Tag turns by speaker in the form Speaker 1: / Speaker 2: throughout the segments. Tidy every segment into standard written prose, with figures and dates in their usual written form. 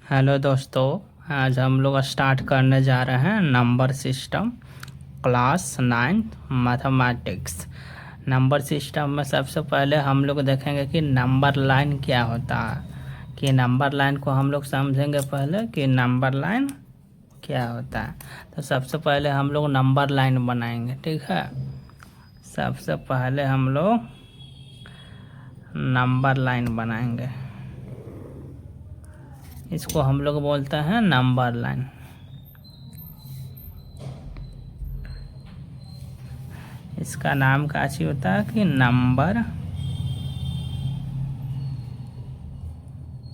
Speaker 1: Hello दोस्तों। आज हम लोग स्टार्ट करने जा रहे हैं number system class 9 mathematics. Number system में सबसे पहले हम लोग देखेंगे कि नंबर लाइन क्या होता है। कि नंबर लाइन को हम लोग समझेंगे पहले कि नंबर लाइन क्या होता है। तो सबसे पहले हम लोग नंबर लाइन बनाएंगे, ठीक है। सबसे पहले हम लोग नंबर लाइन बनाएंगे, इसको हम लोग बोलते हैं नंबर लाइन। इसका नाम काची होता है कि नंबर,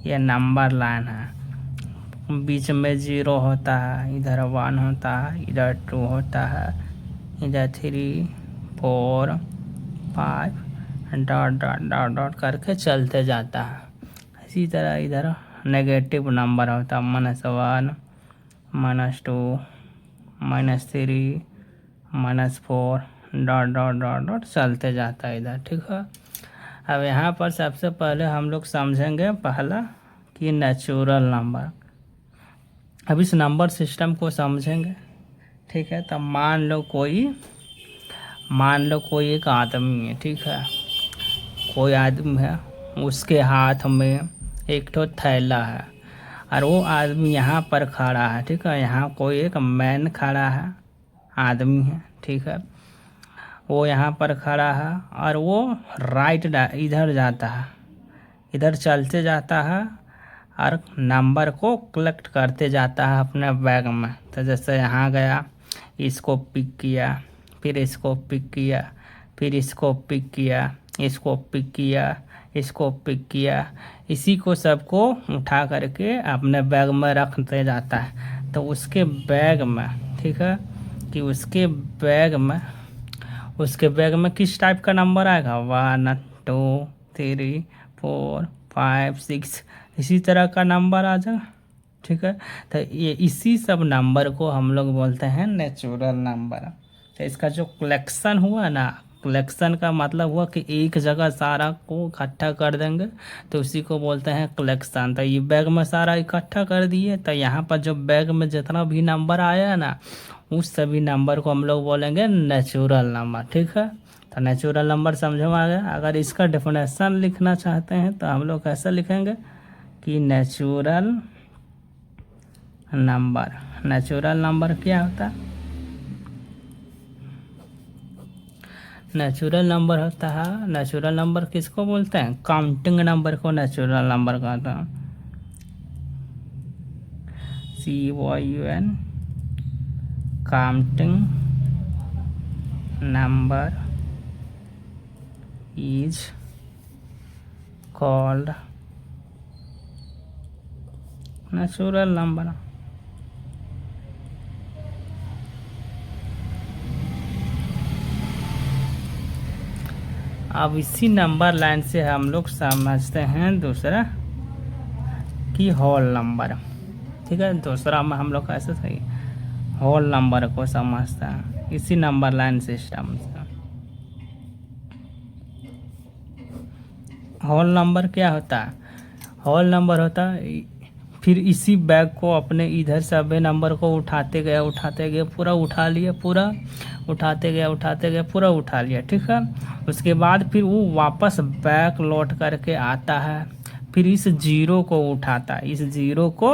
Speaker 1: ये नंबर लाइन है। बीच में 0 होता है, इधर 1 होता है, इधर 2 होता है, इधर 3 4 5 डॉट डॉट डॉट डॉट करके चलते जाता है। इसी तरह इधर नेगेटिव नंबर होता है, -1 -2 -3 -4 डॉट डॉट डॉट डॉट चलते जाता है इधर, ठीक है। अब यहाँ पर सबसे पहले हम लोग समझेंगे पहला कि नेचुरल नंबर। अब इस नंबर सिस्टम को समझेंगे, ठीक है। तब मान लो कोई एक आदमी है, ठीक है। कोई आदमी है, उसके हाथ में एक ठो थैला है और वो आदमी यहाँ पर खड़ा है, ठीक है। यहाँ कोई एक मैन खड़ा है, आदमी है, ठीक है। वो यहाँ पर खड़ा है और वो राइट इधर जाता है, इधर चलते जाता है और नंबर को कलेक्ट करते जाता है अपने बैग में। तो जैसे यहाँ गया, इसको पिक किया, फिर इसको पिक किया, फिर इसको पिक किया, इसको पिक किया, इसको पिक किया, इसी को सबको उठा करके अपने बैग में रखते जाता है। तो उसके बैग में, ठीक है, कि उसके बैग में किस टाइप का नंबर आएगा, 1 2 3 4 5 6 इसी तरह का नंबर आ जाएगा, ठीक है। तो ये इसी सब नंबर को हम लोग बोलते हैं नेचुरल नंबर। तो इसका जो कलेक्शन हुआ ना, कलेक्शन का मतलब हुआ कि एक जगह सारा को इकट्ठा कर देंगे, तो उसी को बोलते हैं कलेक्शन। तो ये बैग में सारा इकट्ठा कर दिए, तो यहाँ पर जो बैग में जितना भी नंबर आया है ना, उस सभी नंबर को हम लोग बोलेंगे नेचुरल नंबर, ठीक है। तो नेचुरल नंबर समझ में आ गया। अगर इसका डेफिनेशन लिखना चाहते हैं तो हम लोग कैसे लिखेंगे कि नेचुरल नंबर क्या होता है। नेचुरल नंबर किसको बोलते हैं, काउंटिंग नंबर को नेचुरल नंबर कहते हैं। COUN counting number is called natural number. अब इसी नंबर लाइन से हम लोग समझते हैं दूसरा कि होल नंबर, ठीक है। दूसरा में हम लोग कैसे सही होल नंबर को समझते हैं इसी नंबर लाइन सिस्टम से। होल नंबर क्या होता है, होल नंबर होता है फिर इसी बैग को अपने इधर सभी नंबर को उठाते गए पूरा उठा लिया, पूरा उठाते गए पूरा उठा लिया, ठीक है। उसके बाद फिर वो वापस बैक लौट करके आता है, फिर इस 0 को उठाता है, इस 0 को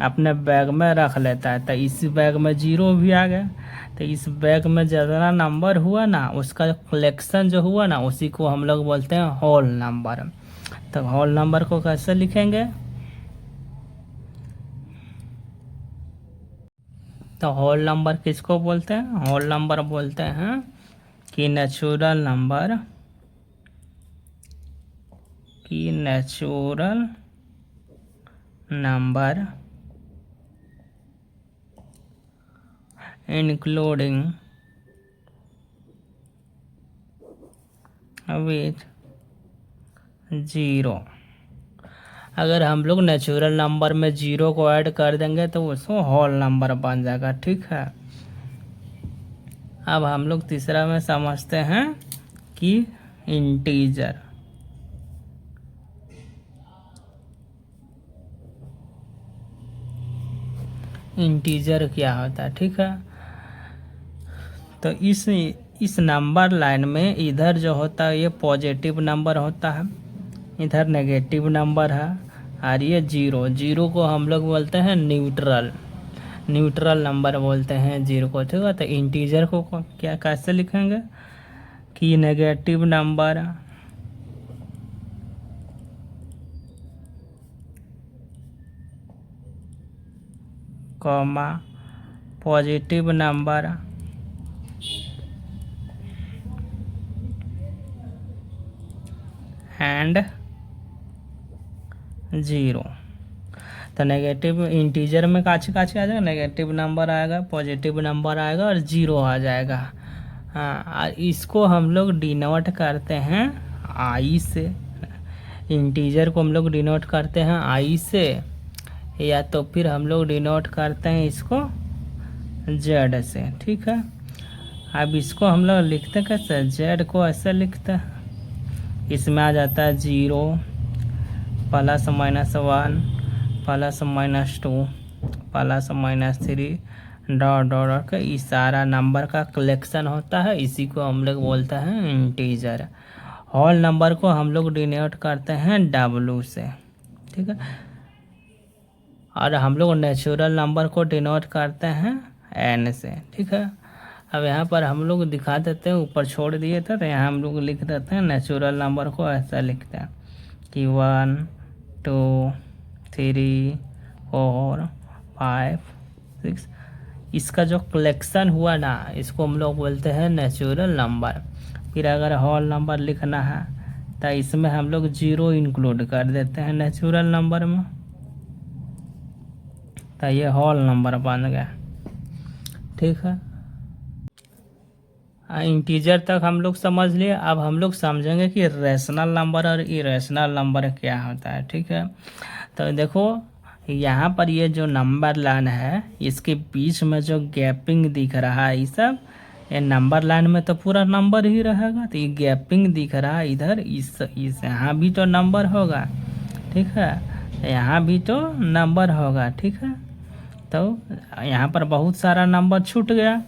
Speaker 1: अपने बैग में रख लेता है। तो इस बैग में 0 भी आ गया। तो इस बैग में जितना नंबर हुआ ना, उसका कलेक्शन जो हुआ ना, उसी को हम लोग बोलते हैं होल नंबर। तो होल नंबर को कैसे लिखेंगे, तो होल नंबर किसको बोलते हैं, होल नंबर बोलते हैं कि नेचुरल नंबर इंक्लूडिंग विथ 0। अगर हम लोग नेचुरल नंबर में 0 को ऐड कर देंगे तो उसको होल नंबर बन जाएगा, ठीक है। अब हम लोग तीसरा में समझते हैं कि इंटीजर क्या होता है, ठीक है। तो इस नंबर लाइन में इधर जो होता है ये पॉजिटिव नंबर होता है, इधर नेगेटिव नंबर है, और ये जीरो को हम लोग बोलते हैं न्यूट्रल नंबर बोलते हैं जीरो को, ठीक है। तो इंटीजर को क्या कैसे लिखेंगे कि negative number comma positive number and zero. तो नेगेटिव इंटीजर में काची काची आ जाएगा, नेगेटिव नंबर आएगा, पॉजिटिव नंबर आएगा और जीरो आ जाएगा। हाँ, इसको हम लोग डिनोट करते हैं आई से। इंटीजर को हम लोग डिनोट करते हैं आई से, या तो फिर हम लोग डिनोट करते हैं इसको जेड से, ठीक है। अब इसको हम लोग लिखते कैसे, जेड को ऐसे लिखते हैं, इसमें आ जाता है 0 +- -1 +- -2 +- 3 डॉट का इस सारा नंबर का कलेक्शन होता है, इसी को हम लोग बोलते हैं इंटीजर। होल नंबर को हम लोग डिनोट करते हैं W से, ठीक है। और हम लोग नेचुरल नंबर को डिनोट करते हैं N से, ठीक है। अब यहाँ पर हम लोग दिखा देते हैं, ऊपर छोड़ दिए थे तो यहाँ हम लोग लिख देते हैं नेचुरल नंबर को ऐसा लिखते हैं कि 1 2 3 4 5 6। इसका जो कलेक्शन हुआ ना, इसको हम लोग बोलते हैं नेचुरल नंबर। फिर अगर होल नंबर लिखना है तो इसमें हम लोग 0 इंक्लूड कर देते हैं नेचुरल नंबर में, तो ये होल नंबर बन गया, ठीक है। इंटीजर तक हम लोग समझ लिए। अब हम लोग समझेंगे कि रेशनल नंबर और इरेशनल नंबर क्या होता है, ठीक है। तो देखो यहाँ पर ये जो नंबर लाइन है, इसके बीच में जो गैपिंग दिख रहा है, ये सब ये नंबर लाइन में तो पूरा नंबर ही रहेगा, तो ये गैपिंग दिख रहा है इधर, इस यहाँ भी तो नंबर होगा, ठीक है, यहाँ भी तो नंबर होगा, ठीक है। तो यहाँ पर बहुत सारा नंबर छूट गया,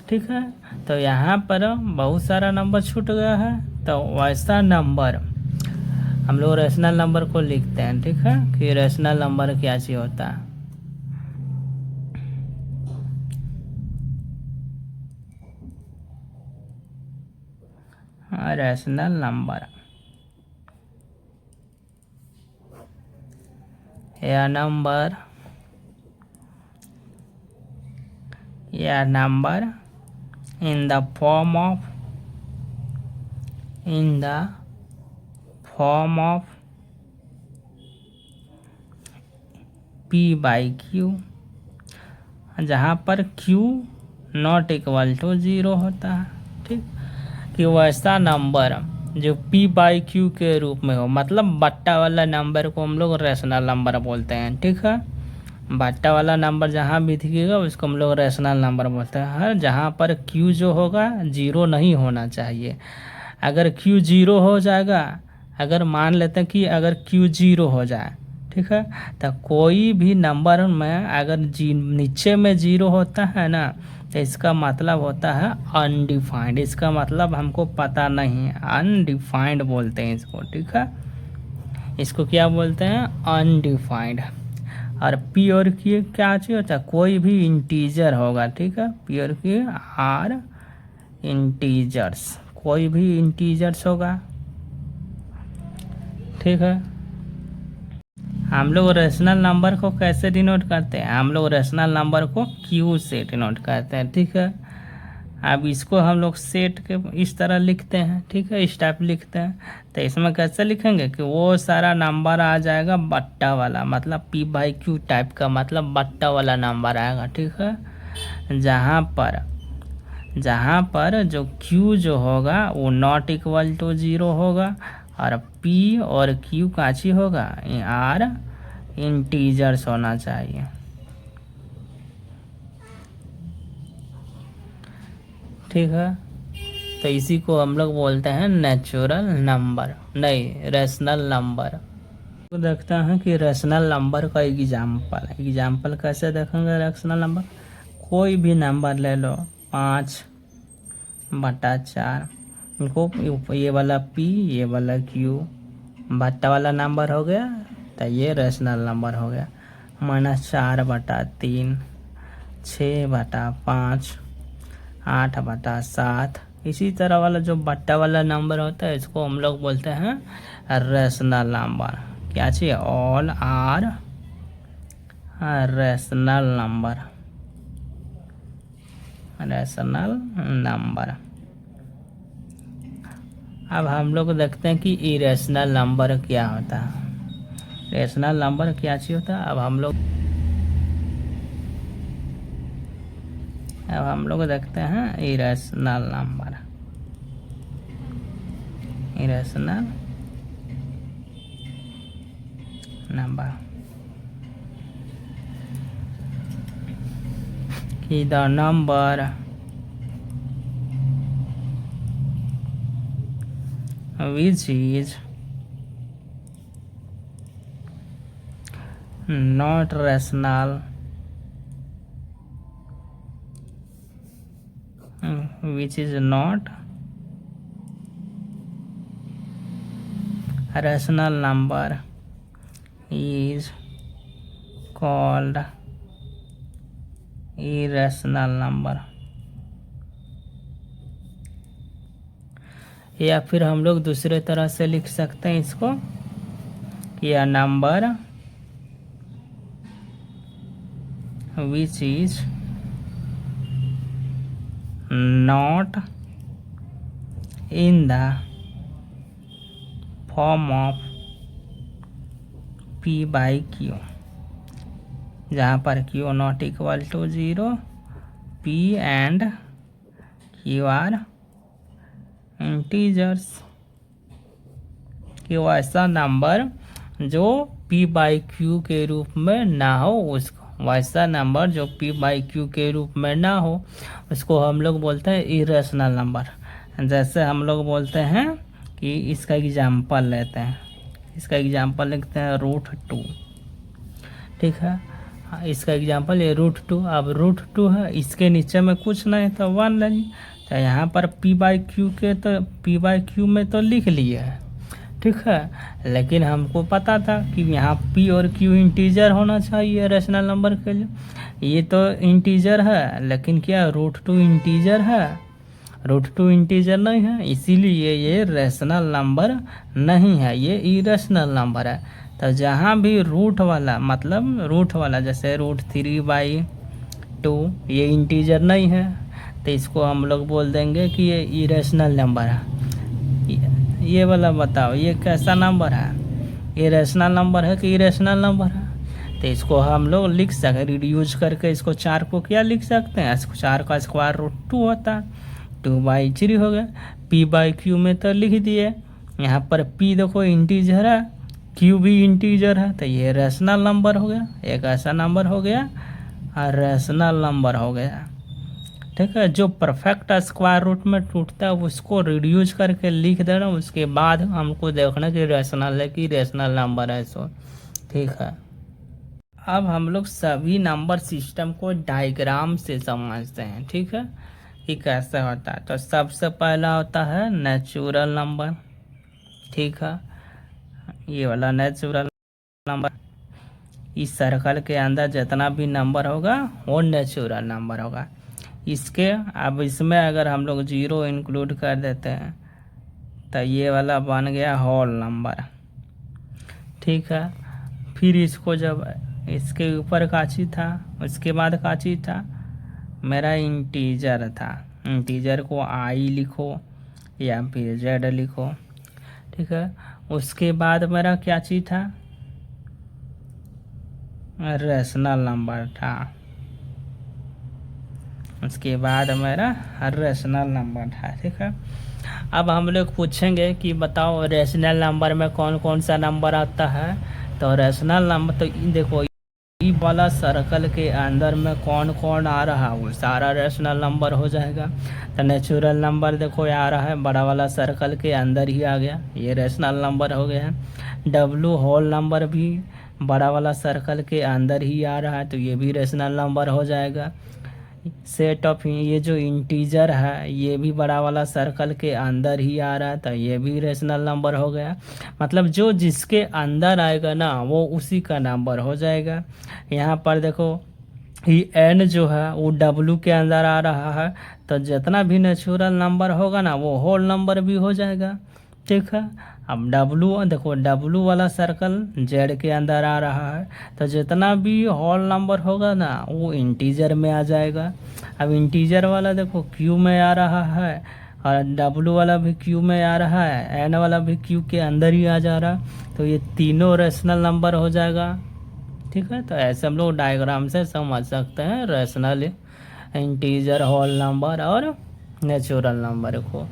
Speaker 1: ठीक है। तो यहाँ पर बहुत सारा नंबर छूट गया है, तो वैसा नंबर हम लोग रेशनल नंबर को लिखते हैं, ठीक है, कि रेशनल नंबर क्या चीज़ होता है। रेशनल नंबर या number in the form of P/Q, जहाँ पर Q ≠ 0 होता है, ठीक। कि वैसा नंबर जो P/Q के रूप में हो, मतलब बट्टा वाला नंबर को हम लोग रेशनल नंबर बोलते हैं, ठीक है। बट्टा वाला नंबर जहाँ भी दिखेगा उसको हम लोग रेशनल नंबर बोलते हैं। हर जहाँ पर Q जो होगा 0 नहीं होना चाहिए। अगर Q 0 हो जाएगा, अगर मान लेते हैं कि अगर Q 0 हो जाए, ठीक है, तो कोई भी नंबर में अगर नीचे में 0 होता है ना, तो इसका मतलब होता है अनडिफाइंड। इसका मतलब हमको पता नहीं है, अनडिफाइंड बोलते हैं इसको, ठीक है। इसको क्या बोलते हैं, अनडिफाइंड। और पी और क्यू क्या चीज़ होता है, कोई भी इंटीजर होगा, ठीक है। पी और क्यू आर इंटीजर्स, कोई भी इंटीजर्स होगा, ठीक है। हम लोग रेशनल नंबर को कैसे डिनोट करते हैं, हम लोग रेशनल नंबर को क्यू से डिनोट करते हैं, ठीक है। अब इसको हम लोग सेट के इस तरह लिखते हैं, ठीक है, इस टाइप लिखते हैं। तो इसमें कैसे लिखेंगे कि वो सारा नंबर आ जाएगा बट्टा वाला, मतलब P/Q टाइप का, मतलब बट्टा वाला नंबर आएगा, ठीक है। जहाँ पर जो Q जो होगा वो ≠ 0 होगा, और P और Q काची होगा, R इंटीजर्स होना चाहिए, ठीक है। तो इसी को हम लोग बोलते हैं नेचुरल नंबर, नहीं रेशनल नंबर। तो देखते हैं कि रेशनल नंबर का एग्जाम्पल कैसे देखेंगे। रेशनल नंबर कोई भी नंबर ले लो 5/4, इनको ये वाला P ये वाला Q भट्टा वाला नंबर हो गया, तो ये रेशनल नंबर हो गया। -4/3, 6/5, 8/7। इसी तरह वाला जो बट्टा वाला नंबर होता है इसको हम लोग बोलते हैं रेशनल नंबर। क्या चाहिए? All are rational number. अब हम लोग देखते हैं कि इरेशनल नंबर क्या होता है। रेशनल नंबर क्या चीज होता है? अब हम लोग देखते हैं इरेशनल नंबर। कि the number which is not rational, which is not a rational number is called irrational number। या फिर हम लोग दूसरे तरह से लिख सकते हैं इसको कि a number which is not in the form of P/Q, जहाँ पर Q not equal to 0, P and Q are integers. कि वैसा नंबर जो P/Q के रूप में ना हो, वैसा नंबर जो P/Q के रूप में ना हो उसको हम लोग बोलते हैं इरेशनल नंबर। जैसे हम लोग बोलते हैं कि इसका एग्जाम्पल लेते हैं, इसका एग्जाम्पल लिखते हैं √2। ठीक है, इसका एग्जाम्पल ये √2। अब √2 है, इसके नीचे में कुछ नहीं तो 1 लगी, तो यहाँ पर P/Q में तो लिख लिए है। ठीक है, लेकिन हमको पता था कि यहाँ P और Q इंटीजर होना चाहिए रेशनल नंबर के लिए। ये तो इंटीजर है, लेकिन क्या √2 इंटीजर है? √2 इंटीजर नहीं है, इसीलिए ये रेशनल नंबर नहीं है, ये इरेशनल नंबर है। तो जहाँ भी रूट वाला जैसे √3/2 ये इंटीजर नहीं है, तो इसको हम लोग बोल देंगे कि ये इरेशनल नंबर है। ये वाला बताओ, ये कैसा नंबर है? ये रेशनल नंबर है कि इरेशनल नंबर है? तो इसको हम लोग लिख सकते, रिड्यूस करके इसको 4 को क्या लिख सकते हैं? 4 का स्क्वायर रूट 2 होता है, 2/3 हो गया। P/Q में तो लिख दिए, यहाँ पर P देखो इंटीजर है, Q भी इंटीजर है, तो ये रेशनल नंबर हो गया। एक ऐसा नंबर हो गया और रेशनल नंबर हो गया। ठीक है, जो परफेक्ट स्क्वायर रूट में टूटता है उसको रिड्यूस करके लिख देना, उसके बाद हमको देखना कि रेशनल है कि रेशनल नंबर है। सो ठीक है, अब हम लोग सभी नंबर सिस्टम को डायग्राम से समझते हैं। ठीक है, कि कैसे होता है। तो सबसे पहला होता है नेचुरल नंबर। ठीक है, ये वाला नेचुरल नंबर, इस सर्कल के अंदर जितना भी नंबर होगा वो नेचुरल नंबर होगा। अब इसमें अगर हम लोग 0 इंक्लूड कर देते हैं तो ये वाला बन गया होल नंबर। ठीक है, फिर इसको जब इसके ऊपर का चीज़ था, उसके बाद का चीज़ था मेरा इंटीजर था। इंटीजर को I लिखो या फिर Z लिखो। ठीक है, उसके बाद मेरा क्या चीज़ था? रेशनल नंबर था। उसके बाद मेरा रेशनल नंबर था। ठीक है, अब हम लोग पूछेंगे कि बताओ रेशनल नंबर में कौन कौन सा नंबर आता है। तो रेशनल नंबर तो देखो ई वाला सर्कल के अंदर में कौन कौन आ रहा है वो सारा रेशनल नंबर हो जाएगा। तो नेचुरल नंबर देखो आ रहा है बड़ा वाला सर्कल के अंदर ही आ गया, ये रेशनल नंबर हो गया है। डब्लू होल नंबर भी बड़ा वाला सर्कल के अंदर ही आ रहा है, तो ये भी रेशनल नंबर हो जाएगा। सेट ऑफ ये जो इंटीजर है ये भी बड़ा वाला सर्कल के अंदर ही आ रहा है, तो ये भी रेशनल नंबर हो गया। मतलब जो जिसके अंदर आएगा ना वो उसी का नंबर हो जाएगा। यहाँ पर देखो ये एन जो है वो डब्लू के अंदर आ रहा है, तो जितना भी नेचुरल नंबर होगा ना वो होल नंबर भी हो जाएगा। ठीक है, अब डब्लू देखो डब्लू वाला सर्कल जेड के अंदर आ रहा है, तो जितना भी होल नंबर होगा ना वो इंटीजर में आ जाएगा। अब इंटीजर वाला देखो क्यू में आ रहा है और डब्लू वाला भी क्यू में आ रहा है, एन वाला भी क्यू के अंदर ही आ जा रहा, तो ये तीनों रेशनल नंबर हो जाएगा। ठीक है, तो ऐसे हम लोग डायग्राम से समझ सकते हैं रेशनल, इंटीजर, होल नंबर और नेचुरल नंबर को।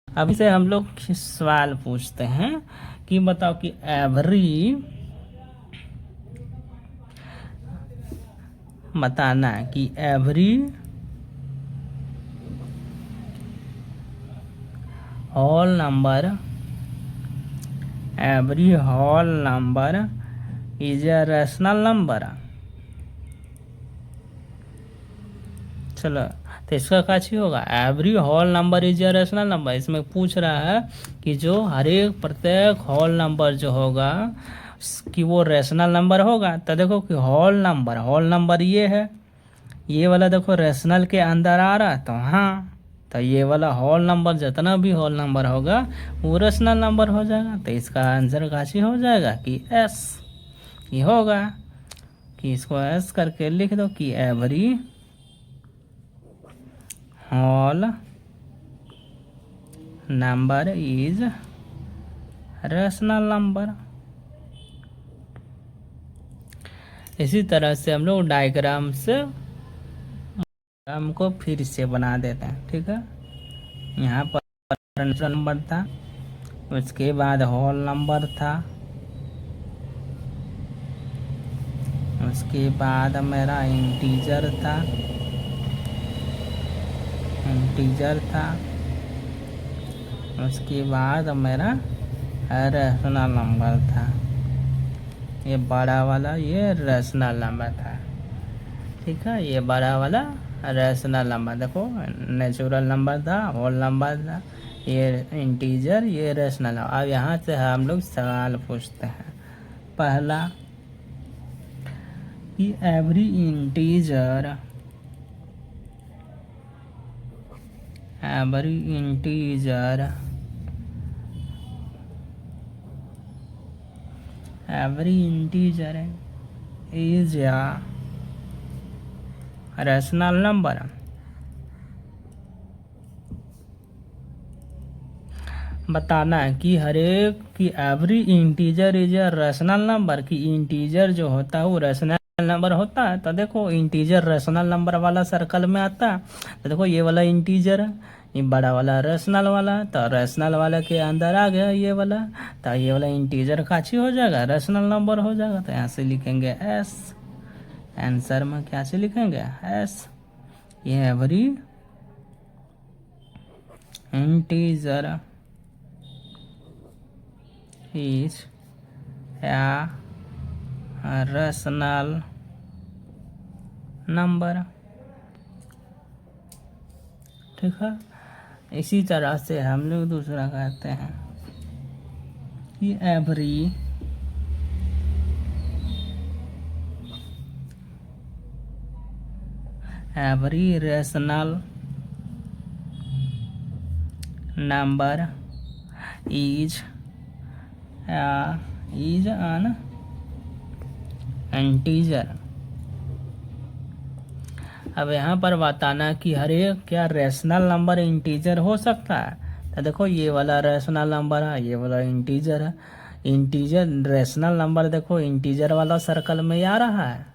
Speaker 1: अभी से हम लोग सवाल पूछते हैं कि बताओ कि एवरी, बताना कि every whole number, every whole number is a rational number. चलो तो इसका क्या चीज होगा, every whole number is a rational number. इसमें पूछ रहा है कि जो हर एक प्रत्येक होल नंबर जो होगा कि वो रेशनल नंबर होगा। तो देखो कि होल नंबर ये है, ये वाला देखो रेशनल के अंदर आ रहा, तो हाँ, तो ये वाला होल नंबर जितना भी होल नंबर होगा वो रेशनल नंबर हो जाएगा। तो इसका आंसर का चीज हो जाएगा कि एस, ये होगा कि इसको एस करके लिख दो कि every whole number is rational number. इसी तरह से हम लोग डायग्राम से को फिर से बना देते हैं। ठीक है, यहाँ पर नंबर था, उसके बाद होल नंबर था, उसके बाद मेरा इंटीजर था, उसके बाद मेरा रेशनल नंबर था, ये बड़ा वाला ये रेशनल नंबर था। ठीक है, ये बड़ा वाला रेशनल नंबर, देखो नेचुरल नंबर था, होल नंबर था, ये इंटीजर, ये रेशनल। अब यहाँ से हम लोग सवाल पूछते हैं। पहला कि every integer, is a rational number. बताना है कि हर एक की every integer is a rational number, कि इंटीजर जो होता है वो रेशनल नंबर होता है। तो देखो इंटीजर रेशनल नंबर वाला सर्कल में आता है, तो देखो ये वाला इंटीजर है, ये बड़ा वाला रेशनल वाला, तो रेशनल वाला के अंदर आ गया ये वाला, तो ये वाला इंटीजर काची हो जाएगा, रेशनल नंबर हो जाएगा। तो यहाँ से लिखेंगे एस, आंसर में क्या से लिखेंगे एस। ये every integer is a rational number. ठीक है, इसी तरह से हम लोग दूसरा कहते हैं कि every rational number is an integer. अब यहाँ पर बताना कि हर एक क्या रेशनल नंबर इंटीजर हो सकता है। तो देखो ये वाला रेशनल नंबर है, ये वाला इंटीजर है, इंटीजर रेशनल नंबर देखो इंटीजर वाला सर्कल में आ रहा है,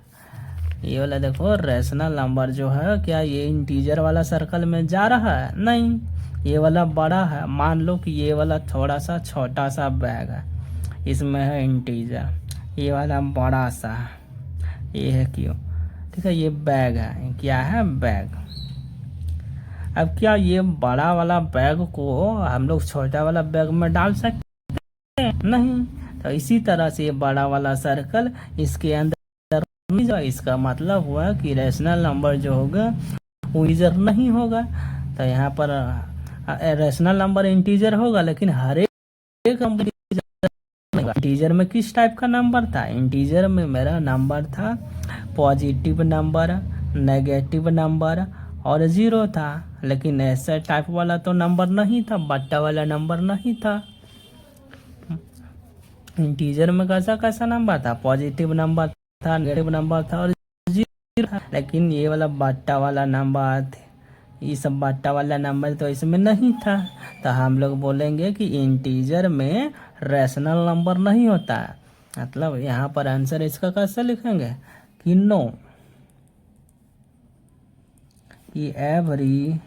Speaker 1: ये वाला देखो रेशनल नंबर जो है क्या ये इंटीजर वाला सर्कल में जा रहा है, नहीं, ये वाला बड़ा है। मान लो कि ये वाला थोड़ा सा छोटा सा बैग है, इसमें है इंटीजर, ये वाला बड़ा सा ये है क्यों, ठीक है। ये बैग है, क्या है, बैग। अब क्या ये बड़ा वाला बैग को हम लोग छोटा वाला बैग में डाल सकते हैं? नहीं। तो इसी तरह से ये बड़ा वाला सर्कल इसके अंदर नहीं जाए, इसका मतलब हुआ कि रैशनल नंबर जो होगा वो इंटीजर नहीं होगा। तो यहाँ पर रैशनल नंबर इंटीजर होगा, लेकिन हर एक नंबर इंटीजर में किस टाइप का नंबर था, इंटीजर में मेरा नंबर था पॉजिटिव नंबर, नेगेटिव नंबर और जीरो था। लेकिन ऐसा टाइप वाला तो नंबर नहीं था, बट्टा वाला नंबर नहीं था। इंटीजर में कैसा कैसा नंबर था, पॉजिटिव नंबर था, नेगेटिव नंबर था और जीरो था। लेकिन ये वाला बट्टा वाला नंबर, ये सब बट्टा वाला नंबर तो इसमें नहीं था। तो हम लोग बोलेंगे कि इंटीजर में रैशनल नंबर नहीं होता है। मतलब यहाँ पर आंसर इसका कैसे लिखेंगे कि नो, कि every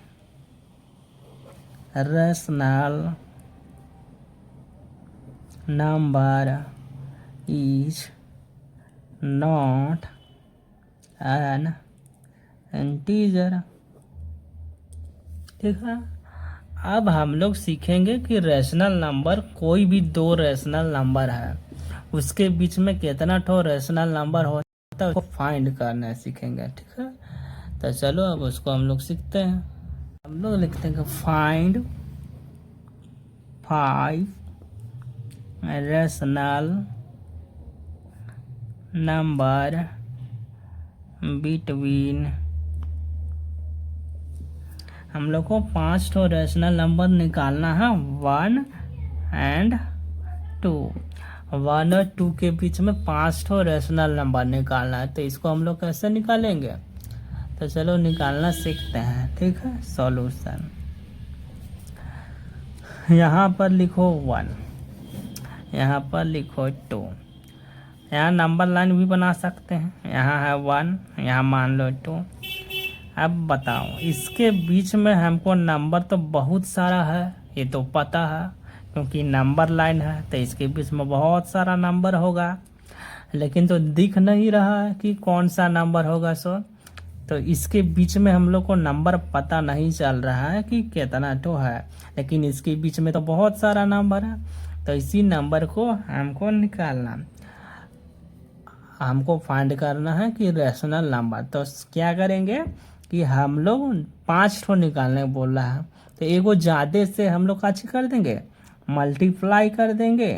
Speaker 1: rational number is not an integer. ठीक है। अब हम लोग सीखेंगे कि रैशनल नंबर, कोई भी दो रैशनल नंबर है उसके बीच में कितना ठो रैशनल नंबर होता है उसको फाइंड करना सीखेंगे। ठीक है। तो चलो अब उसको हम लोग सीखते हैं। हम लोग लिखते हैं फाइंड 5 रैशनल नंबर बिटवीन, हम लोग को 5 ठो रैशनल नंबर निकालना है 1 एंड 2। 1 और 2 के बीच में 5 ठो रैशनल नंबर निकालना है। तो इसको हम लोग कैसे निकालेंगे, तो चलो निकालना सीखते हैं। ठीक है। सॉल्यूशन, यहाँ पर लिखो 1, यहाँ पर लिखो 2। यहाँ नंबर लाइन भी बना सकते हैं, यहाँ है 1, यहाँ मान लो 2। अब बताओ, इसके बीच में हमको नंबर तो बहुत सारा है, ये तो पता है क्योंकि नंबर लाइन है। तो इसके बीच में बहुत सारा नंबर होगा, लेकिन तो दिख नहीं रहा है कि कौन सा नंबर होगा। सो तो इसके बीच में हम लोग को नंबर पता नहीं चल रहा है कि कितना तो है, लेकिन इसके बीच में तो बहुत सारा नंबर है। तो इसी नंबर को हमको निकालना, हमको फाइंड करना है कि रैशनल नंबर। तो क्या करेंगे कि हम लोग 5 ठो निकालने बोल रहा है, तो एगो ज़्यादा से हम लोग काची कर देंगे, मल्टीप्लाई कर देंगे।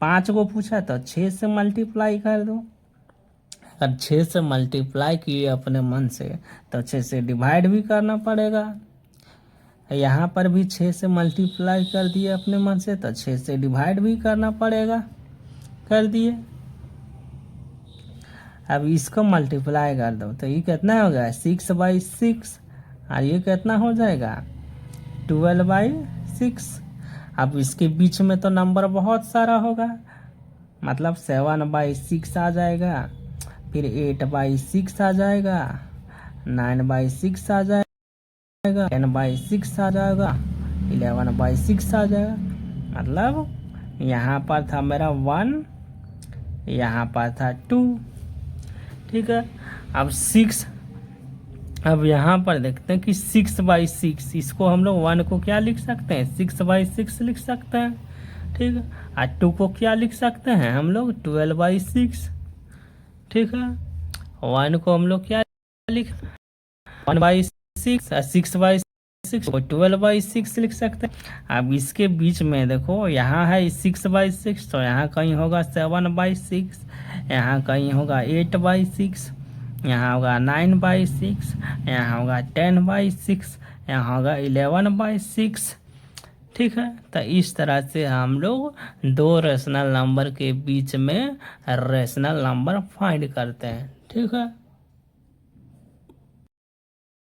Speaker 1: 5 को पूछा तो 6 से मल्टीप्लाई कर दो। अगर 6 से मल्टीप्लाई किए अपने मन से तो 6 से डिवाइड भी करना पड़ेगा। यहाँ पर भी 6 से मल्टीप्लाई कर दिए अपने मन से तो 6 से डिवाइड भी करना पड़ेगा, कर दिए। अब इसको मल्टीप्लाई कर दो तो ये कितना हो गया 6/6, और ये कितना हो जाएगा 12/6। अब इसके बीच में तो नंबर बहुत सारा होगा, मतलब 7/6 आ जाएगा, फिर 8/6 आ जाएगा, 9/6 आ जाएगा, 10/6 आ जाएगा, 11/6 आ जाएगा। मतलब यहाँ पर था मेरा 1, यहाँ पर था 2। ठीक है। अब 6, अब यहाँ पर देखते हैं कि 6/6, इसको हम लोग 1 को क्या लिख सकते हैं 6/6 लिख सकते हैं। ठीक है। और 2 को क्या लिख सकते हैं हम लोग 12/6। ठीक है। 1 को हम लोग क्या लिख 1/6 और 6/6 को 12/6 लिख सकते हैं। अब इसके बीच में देखो यहाँ है 6/6, तो यहाँ कहीं होगा 7/6, यहाँ कहीं होगा 8/6, यहाँ होगा 9/6, यहाँ होगा 10/6, यहाँ होगा 11/6। ठीक है। तो इस तरह से हम लोग दो रैशनल नंबर के बीच में रैशनल नंबर फाइंड करते हैं। ठीक है।